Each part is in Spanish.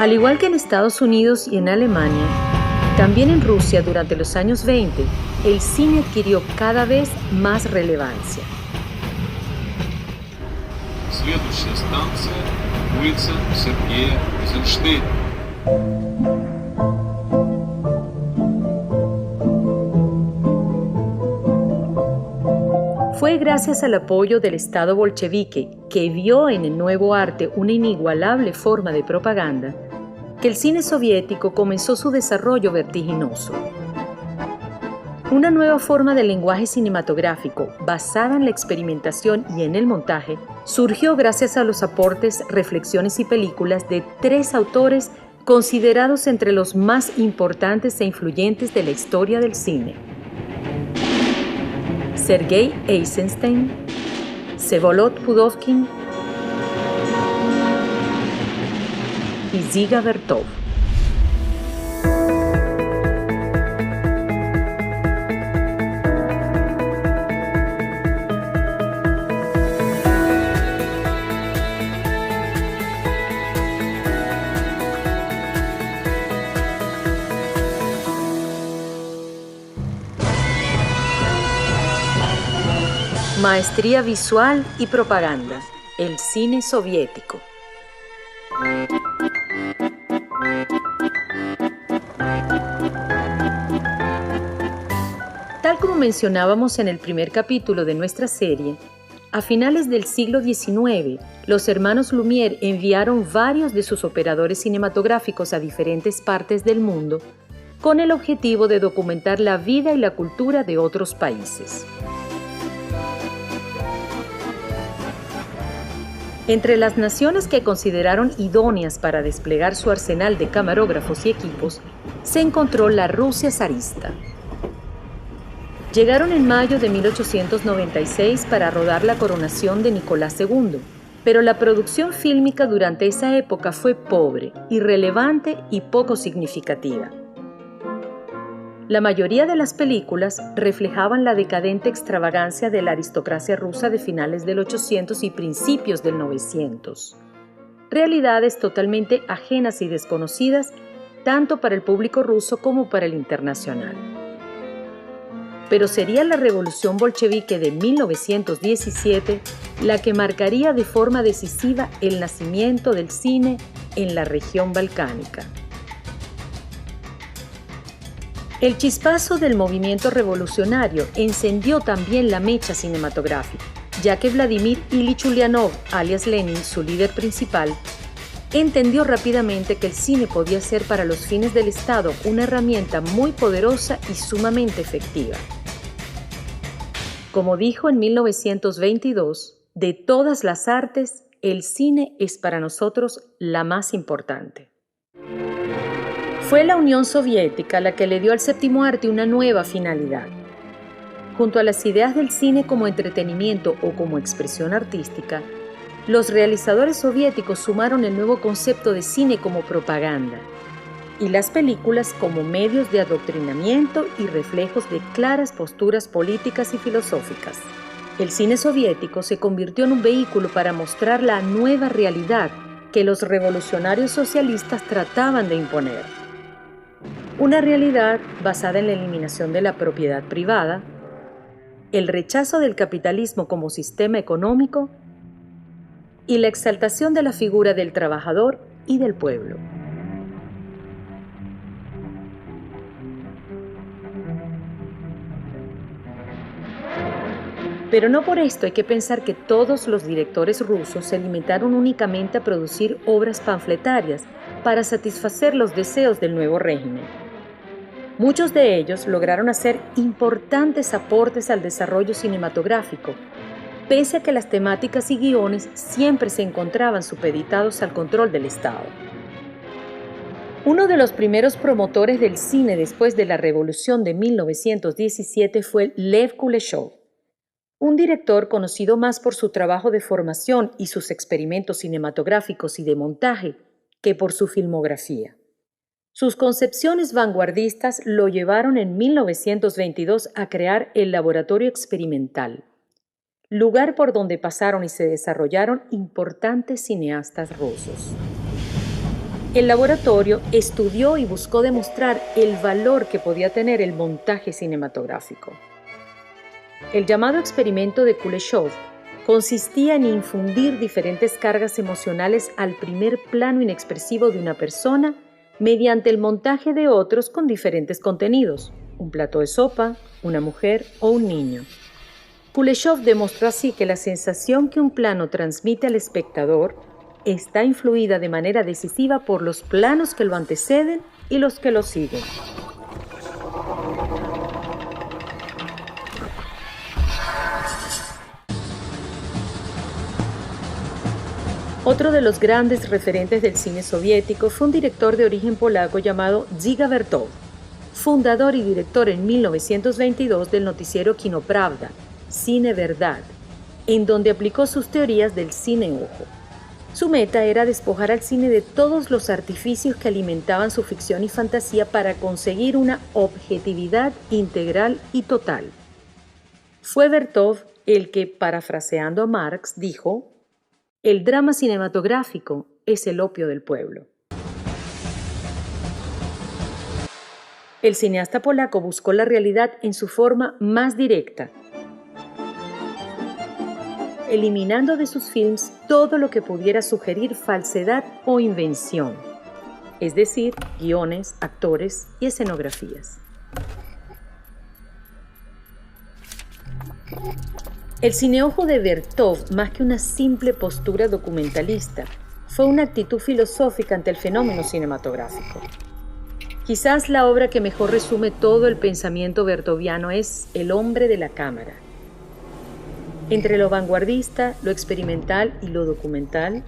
Al igual que en Estados Unidos y en Alemania, también en Rusia durante los años 20, el cine adquirió cada vez más relevancia. Следующая станция – улица Сергея Эйзенштейна. Fue gracias al apoyo del Estado bolchevique, que vio en el nuevo arte una inigualable forma de propaganda, que el cine soviético comenzó su desarrollo vertiginoso. Una nueva forma de lenguaje cinematográfico, basada en la experimentación y en el montaje, surgió gracias a los aportes, reflexiones y películas de 3 autores considerados entre los más importantes e influyentes de la historia del cine: Sergei Eisenstein, Vsevolod Pudovkin y Dziga Vertov. Maestría visual y propaganda. El cine soviético. Tal como mencionábamos en el primer capítulo de nuestra serie, a finales del siglo XIX, los hermanos Lumière enviaron varios de sus operadores cinematográficos a diferentes partes del mundo con el objetivo de documentar la vida y la cultura de otros países. Entre las naciones que consideraron idóneas para desplegar su arsenal de camarógrafos y equipos, se encontró la Rusia zarista. Llegaron en mayo de 1896 para rodar la coronación de Nicolás II, pero la producción fílmica durante esa época fue pobre, irrelevante y poco significativa. La mayoría de las películas reflejaban la decadente extravagancia de la aristocracia rusa de finales del 800 y principios del 900. Realidades totalmente ajenas y desconocidas tanto para el público ruso como para el internacional. Pero sería la revolución bolchevique de 1917 la que marcaría de forma decisiva el nacimiento del cine en la región balcánica. El chispazo del movimiento revolucionario encendió también la mecha cinematográfica, ya que Vladimir Ilich Ulyanov, alias Lenin, su líder principal, entendió rápidamente que el cine podía ser para los fines del Estado una herramienta muy poderosa y sumamente efectiva. Como dijo en 1922, de todas las artes, el cine es para nosotros la más importante. Fue la Unión Soviética la que le dio al séptimo arte una nueva finalidad. Junto a las ideas del cine como entretenimiento o como expresión artística, los realizadores soviéticos sumaron el nuevo concepto de cine como propaganda y las películas como medios de adoctrinamiento y reflejos de claras posturas políticas y filosóficas. El cine soviético se convirtió en un vehículo para mostrar la nueva realidad que los revolucionarios socialistas trataban de imponer. Una realidad basada en la eliminación de la propiedad privada, el rechazo del capitalismo como sistema económico y la exaltación de la figura del trabajador y del pueblo. Pero no por esto hay que pensar que todos los directores rusos se limitaron únicamente a producir obras panfletarias para satisfacer los deseos del nuevo régimen. Muchos de ellos lograron hacer importantes aportes al desarrollo cinematográfico, pese a que las temáticas y guiones siempre se encontraban supeditados al control del Estado. Uno de los primeros promotores del cine después de la Revolución de 1917 fue Lev Kuleshov, un director conocido más por su trabajo de formación y sus experimentos cinematográficos y de montaje que por su filmografía. Sus concepciones vanguardistas lo llevaron en 1922 a crear el Laboratorio Experimental, lugar por donde pasaron y se desarrollaron importantes cineastas rusos. El laboratorio estudió y buscó demostrar el valor que podía tener el montaje cinematográfico. El llamado experimento de Kuleshov consistía en infundir diferentes cargas emocionales al primer plano inexpresivo de una persona mediante el montaje de otros con diferentes contenidos, un plato de sopa, una mujer o un niño. Kuleshov demostró así que la sensación que un plano transmite al espectador está influida de manera decisiva por los planos que lo anteceden y los que lo siguen. Otro de los grandes referentes del cine soviético fue un director de origen polaco llamado Dziga Vertov, fundador y director en 1922 del noticiero Kino Pravda, Cine Verdad, en donde aplicó sus teorías del cine ojo. Su meta era despojar al cine de todos los artificios que alimentaban su ficción y fantasía para conseguir una objetividad integral y total. Fue Vertov el que, parafraseando a Marx, dijo: "El drama cinematográfico es el opio del pueblo". El cineasta polaco buscó la realidad en su forma más directa, eliminando de sus films todo lo que pudiera sugerir falsedad o invención, es decir, guiones, actores y escenografías. El cineojo de Vertov, más que una simple postura documentalista, fue una actitud filosófica ante el fenómeno cinematográfico. Quizás la obra que mejor resume todo el pensamiento vertoviano es El hombre de la cámara. Entre lo vanguardista, lo experimental y lo documental,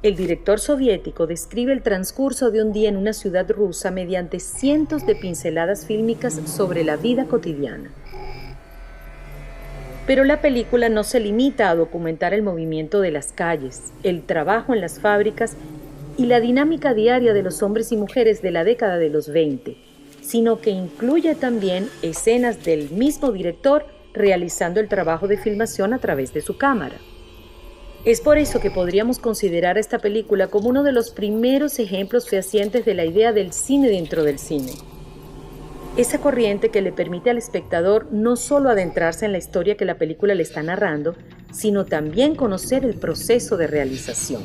el director soviético describe el transcurso de un día en una ciudad rusa mediante cientos de pinceladas fílmicas sobre la vida cotidiana. Pero la película no se limita a documentar el movimiento de las calles, el trabajo en las fábricas y la dinámica diaria de los hombres y mujeres de la década de los 20, sino que incluye también escenas del mismo director realizando el trabajo de filmación a través de su cámara. Es por eso que podríamos considerar esta película como uno de los primeros ejemplos fehacientes de la idea del cine dentro del cine. Esa corriente que le permite al espectador no solo adentrarse en la historia que la película le está narrando, sino también conocer el proceso de realización.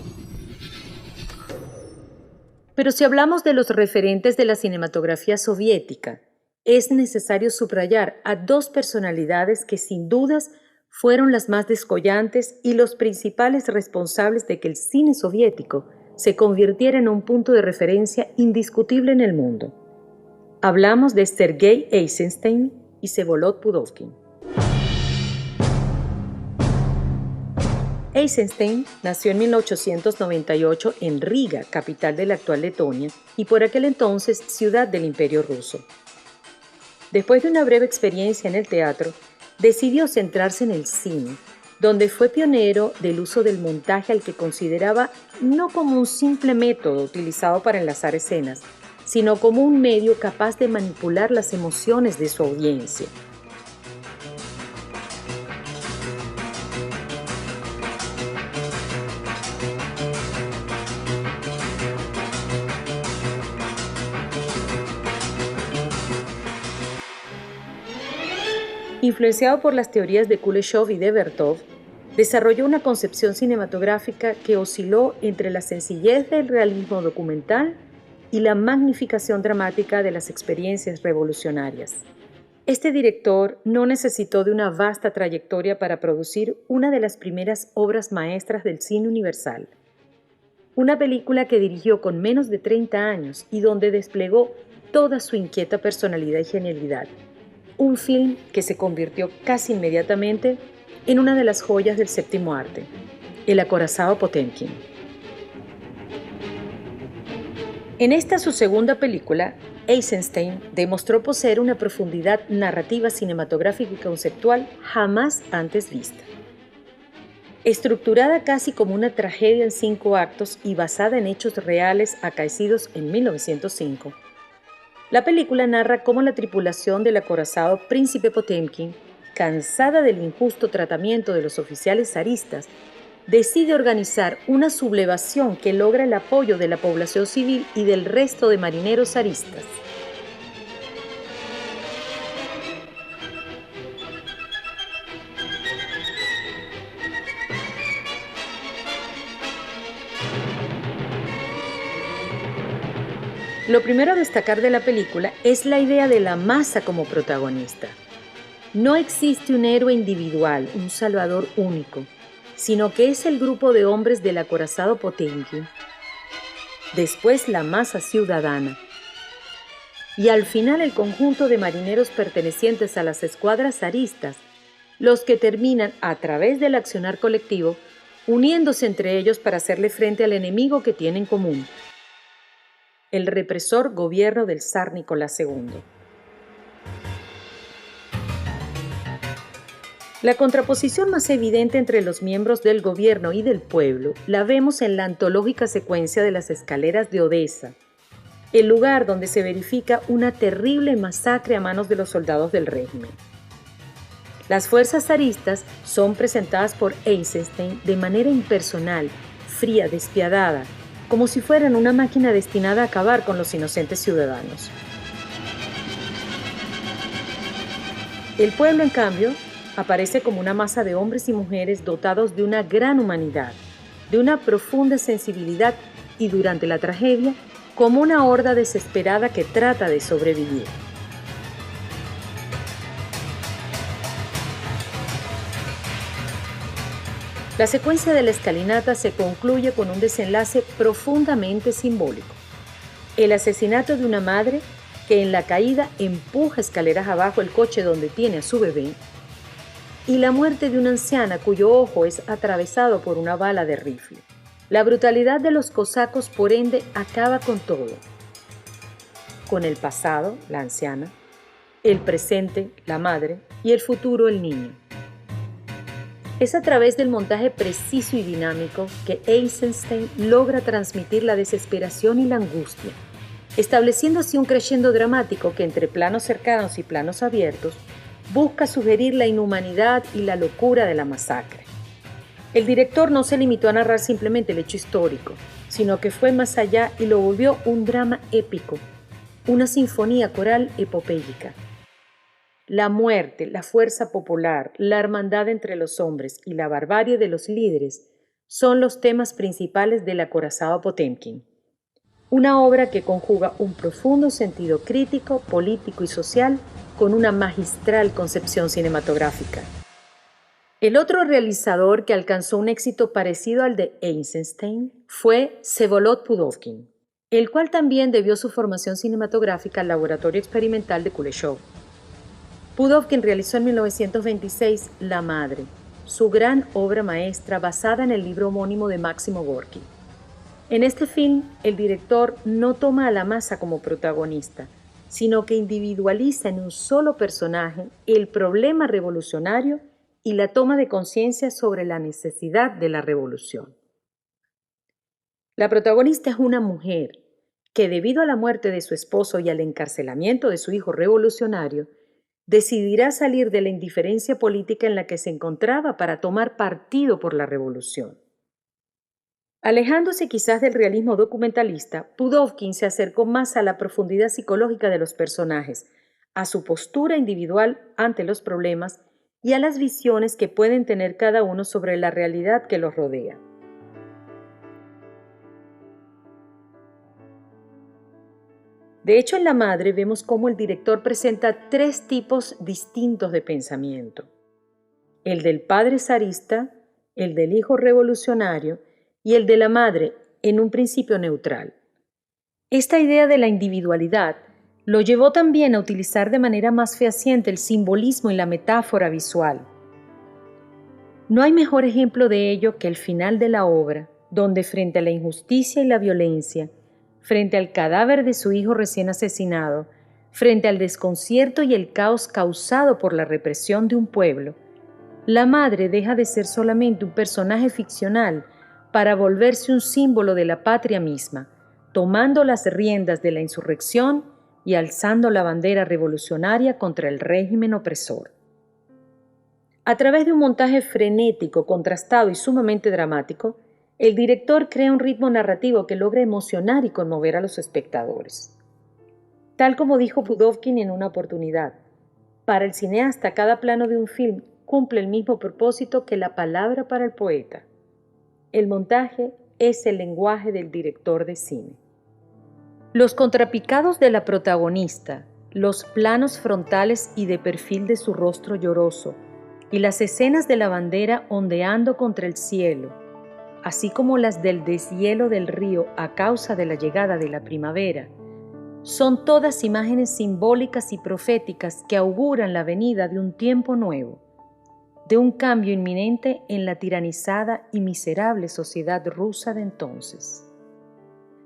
Pero si hablamos de los referentes de la cinematografía soviética, es necesario subrayar a dos personalidades que sin dudas fueron las más descollantes y los principales responsables de que el cine soviético se convirtiera en un punto de referencia indiscutible en el mundo. Hablamos de Sergei Eisenstein y Vsevolod Pudovkin. Eisenstein nació en 1898 en Riga, capital de la actual Letonia, y por aquel entonces ciudad del Imperio Ruso. Después de una breve experiencia en el teatro, decidió centrarse en el cine, donde fue pionero del uso del montaje al que consideraba no como un simple método utilizado para enlazar escenas, sino como un medio capaz de manipular las emociones de su audiencia. Influenciado por las teorías de Kuleshov y de Vertov, desarrolló una concepción cinematográfica que osciló entre la sencillez del realismo documental y la magnificación dramática de las experiencias revolucionarias. Este director no necesitó de una vasta trayectoria para producir una de las primeras obras maestras del cine universal. Una película que dirigió con menos de 30 años y donde desplegó toda su inquieta personalidad y genialidad. Un film que se convirtió casi inmediatamente en una de las joyas del séptimo arte, El acorazado Potemkin. En esta su segunda película, Eisenstein demostró poseer una profundidad narrativa, cinematográfica y conceptual jamás antes vista. Estructurada casi como una tragedia en 5 actos y basada en hechos reales acaecidos en 1905, la película narra cómo la tripulación del acorazado Príncipe Potemkin, cansada del injusto tratamiento de los oficiales zaristas, decide organizar una sublevación que logra el apoyo de la población civil y del resto de marineros zaristas. Lo primero a destacar de la película es la idea de la masa como protagonista. No existe un héroe individual, un salvador único, sino que es el grupo de hombres del acorazado Potemkin, después la masa ciudadana, y al final el conjunto de marineros pertenecientes a las escuadras zaristas, los que terminan, a través del accionar colectivo, uniéndose entre ellos para hacerle frente al enemigo que tienen en común, el represor gobierno del zar Nicolás II. La contraposición más evidente entre los miembros del gobierno y del pueblo la vemos en la antológica secuencia de las escaleras de Odessa, el lugar donde se verifica una terrible masacre a manos de los soldados del régimen. Las fuerzas zaristas son presentadas por Eisenstein de manera impersonal, fría, despiadada, como si fueran una máquina destinada a acabar con los inocentes ciudadanos. El pueblo, en cambio, aparece como una masa de hombres y mujeres dotados de una gran humanidad, de una profunda sensibilidad y, durante la tragedia, como una horda desesperada que trata de sobrevivir. La secuencia de la escalinata se concluye con un desenlace profundamente simbólico. El asesinato de una madre que en la caída empuja escaleras abajo el coche donde tiene a su bebé, y la muerte de una anciana cuyo ojo es atravesado por una bala de rifle. La brutalidad de los cosacos, por ende, acaba con todo. Con el pasado, la anciana, el presente, la madre, y el futuro, el niño. Es a través del montaje preciso y dinámico que Eisenstein logra transmitir la desesperación y la angustia, estableciendo así un crescendo dramático que, entre planos cercanos y planos abiertos, busca sugerir la inhumanidad y la locura de la masacre. El director no se limitó a narrar simplemente el hecho histórico, sino que fue más allá y lo volvió un drama épico, una sinfonía coral epopéyica. La muerte, la fuerza popular, la hermandad entre los hombres y la barbarie de los líderes son los temas principales del acorazado Potemkin. Una obra que conjuga un profundo sentido crítico, político y social con una magistral concepción cinematográfica. El otro realizador que alcanzó un éxito parecido al de Eisenstein fue Vsevolod Pudovkin, el cual también debió su formación cinematográfica al laboratorio experimental de Kuleshov. Pudovkin realizó en 1926 La Madre, su gran obra maestra basada en el libro homónimo de Máximo Gorki. En este film, el director no toma a la masa como protagonista, sino que individualiza en un solo personaje el problema revolucionario y la toma de conciencia sobre la necesidad de la revolución. La protagonista es una mujer que, debido a la muerte de su esposo y al encarcelamiento de su hijo revolucionario, decidirá salir de la indiferencia política en la que se encontraba para tomar partido por la revolución. Alejándose quizás del realismo documentalista, Pudovkin se acercó más a la profundidad psicológica de los personajes, a su postura individual ante los problemas y a las visiones que pueden tener cada uno sobre la realidad que los rodea. De hecho, en La Madre vemos cómo el director presenta tres tipos distintos de pensamiento: el del padre zarista, el del hijo revolucionario y el de la madre, en un principio neutral. Esta idea de la individualidad lo llevó también a utilizar de manera más fehaciente el simbolismo y la metáfora visual. No hay mejor ejemplo de ello que el final de la obra, donde frente a la injusticia y la violencia, frente al cadáver de su hijo recién asesinado, frente al desconcierto y el caos causado por la represión de un pueblo, la madre deja de ser solamente un personaje ficcional para volverse un símbolo de la patria misma, tomando las riendas de la insurrección y alzando la bandera revolucionaria contra el régimen opresor. A través de un montaje frenético, contrastado y sumamente dramático, el director crea un ritmo narrativo que logra emocionar y conmover a los espectadores. Tal como dijo Pudovkin en una oportunidad, para el cineasta cada plano de un film cumple el mismo propósito que la palabra para el poeta. El montaje es el lenguaje del director de cine. Los contrapicados de la protagonista, los planos frontales y de perfil de su rostro lloroso, y las escenas de la bandera ondeando contra el cielo, así como las del deshielo del río a causa de la llegada de la primavera, son todas imágenes simbólicas y proféticas que auguran la venida de un tiempo nuevo, de un cambio inminente en la tiranizada y miserable sociedad rusa de entonces.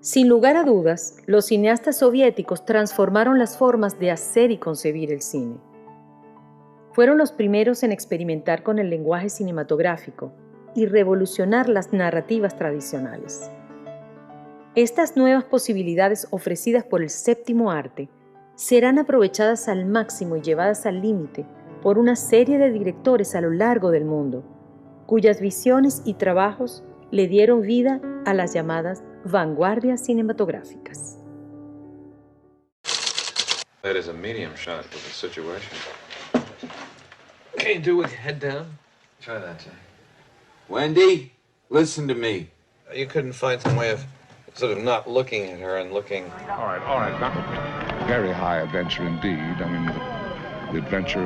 Sin lugar a dudas, los cineastas soviéticos transformaron las formas de hacer y concebir el cine. Fueron los primeros en experimentar con el lenguaje cinematográfico y revolucionar las narrativas tradicionales. Estas nuevas posibilidades ofrecidas por el séptimo arte serán aprovechadas al máximo y llevadas al límite por una serie de directores a lo largo del mundo, cuyas visiones y trabajos le dieron vida a las llamadas vanguardias cinematográficas. That is a medium shot for the situation. Can you do with your head down? Try that, Jay. Wendy, listen to me. You couldn't find some way of sort of not looking at her and looking. All right. Very high adventure indeed. I mean, the adventure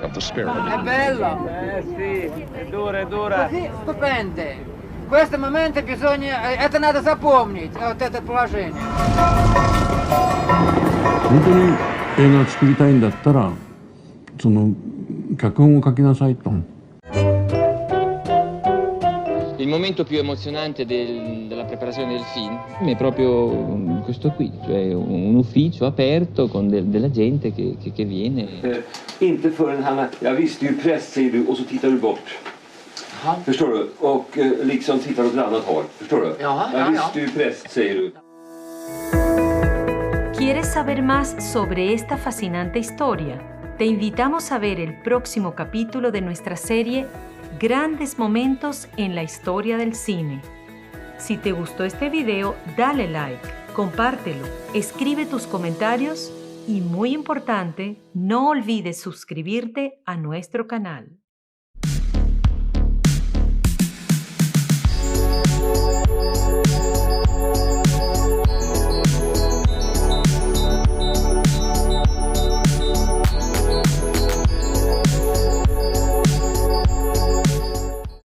of the spirit. È bello! Sì, è dura. Così, stupende! Questi моменты bisogna... Это надо запомнить, вот это положение. 本当に映画を作りたいんだったら、その脚本を書きなさいと。Il momento più emozionante della preparazione del film è proprio questo qui, cioè un ufficio aperto con della gente che viene. Inte förrän jag visste ju press, säger du, och så tittar du bort. Aha. Förstår du? Och liksom tittar åt ett annat håll. Förstår du? Jag visste ju press, säger du. ¿Quieres saber más sobre esta fascinante historia? Te invitamos a ver el próximo capítulo de nuestra serie Grandes momentos en la historia del cine. Si te gustó este video, dale like, compártelo, escribe tus comentarios y, muy importante, no olvides suscribirte a nuestro canal.